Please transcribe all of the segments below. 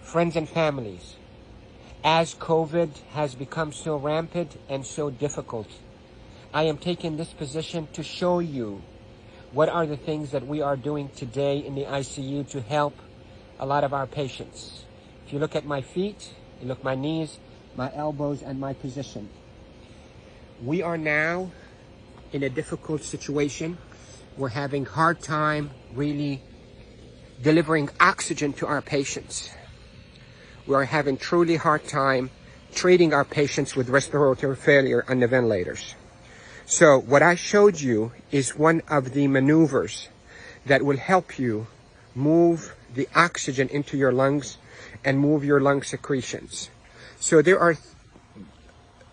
Friends and families, as COVID has become so rampant and so difficult, I am taking this position to show you what are the things that we are doing today in the ICU to help a lot of our patients. If you look at my feet, you look at my knees, my elbows, and my position. We are now in a difficult situation. We're having a hard time really delivering oxygen to our patients. We are having truly hard time treating our patients with respiratory failure on the ventilators. So what I showed you is one of the maneuvers that will help you move the oxygen into your lungs and move your lung secretions. So there are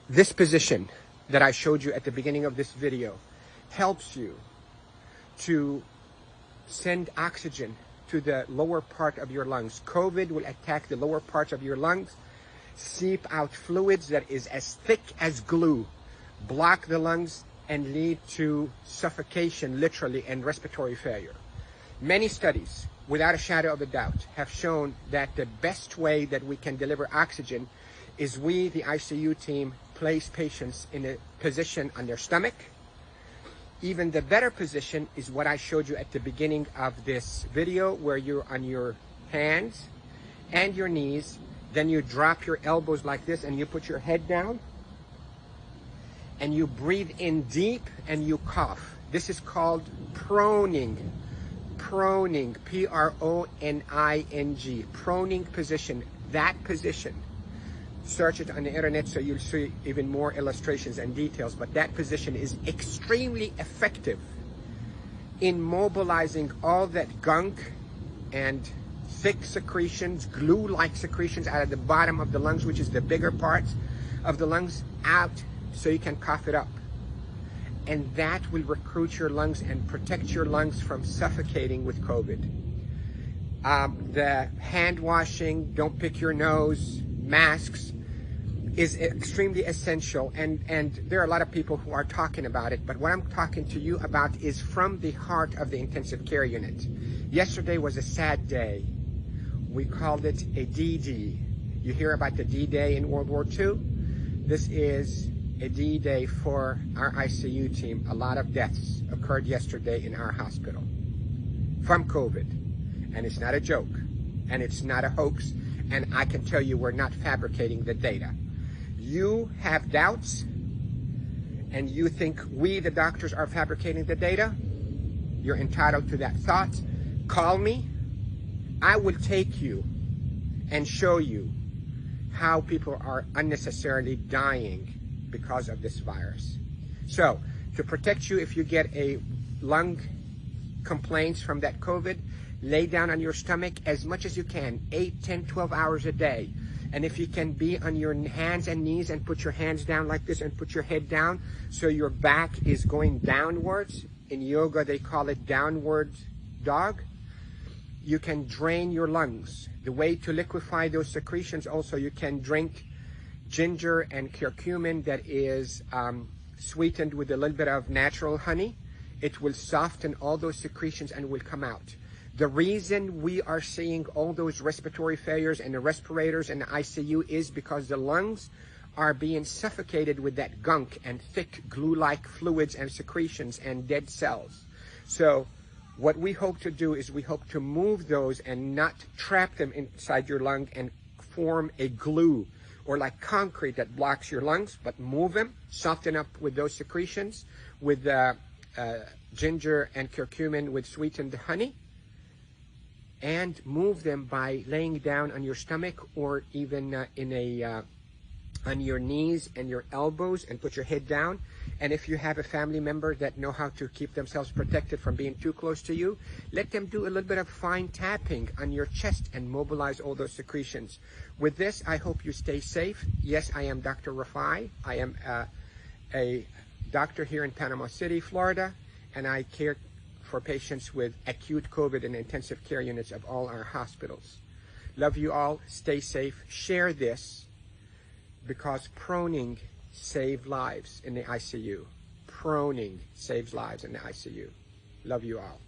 this position that I showed you at the beginning of this video helps you to send oxygen to the lower part of your lungs. COVID will attack the lower parts of your lungs, seep out fluids that is as thick as glue, block the lungs, and lead to suffocation, literally, and respiratory failure. Many studies, without a shadow of a doubt, have shown that the best way that we can deliver oxygen is we, the ICU team, place patients in a position on their stomach. Even the better position is what I showed you at the beginning of this video, where you're on your hands and your knees, then you drop your elbows like this and you put your head down and you breathe in deep and you cough. This is called proning. Proning, P-R-O-N-I-N-G, proning position. That position, search it on the internet so you'll see even more illustrations and details, but that position is extremely effective in mobilizing all that gunk and thick secretions, glue-like secretions out of the bottom of the lungs, which is the bigger parts of the lungs, out so you can cough it up. And that will recruit your lungs and protect your lungs from suffocating with COVID. The hand washing, don't pick your nose, masks, is extremely essential, and there are a lot of people who are talking about it, but what I'm talking to you about is from the heart of the intensive care unit. Yesterday was a sad day. We called it a D-Day. You hear about the D-Day in World War II? This is a D-Day for our ICU team. A lot of deaths occurred yesterday in our hospital from COVID, and it's not a joke, and it's not a hoax, and I can tell you we're not fabricating the data. You have doubts and you think we, the doctors, are fabricating the data. You're entitled to that thought. Call me. I will take you and show you how people are unnecessarily dying because of this virus. So, to protect you if you get a lung complaints from that COVID, lay down on your stomach as much as you can, 8, 10, 12 hours a day. And if you can be on your hands and knees and put your hands down like this and put your head down so your back is going downwards. In yoga, they call it downward dog. You can drain your lungs. The way to liquefy those secretions also, you can drink ginger and curcumin that is sweetened with a little bit of natural honey. It will soften all those secretions and will come out. The reason we are seeing all those respiratory failures and the respirators and the ICU is because the lungs are being suffocated with that gunk and thick glue-like fluids and secretions and dead cells. So what we hope to do is we hope to move those and not trap them inside your lung and form a glue or like concrete that blocks your lungs, but move them, soften up with those secretions with ginger and curcumin with sweetened honey, and move them by laying down on your stomach or even on your knees and your elbows and put your head down. And if you have a family member that know how to keep themselves protected from being too close to you, let them do a little bit of fine tapping on your chest and mobilize all those secretions. With this, I hope you stay safe. Yes, I am Dr. Rafai. I am a doctor here in Panama City, Florida, and I care for patients with acute COVID in intensive care units of all our hospitals. Love you all. Stay safe. Share this because proning saved lives in the ICU. Proning saves lives in the ICU. Love you all.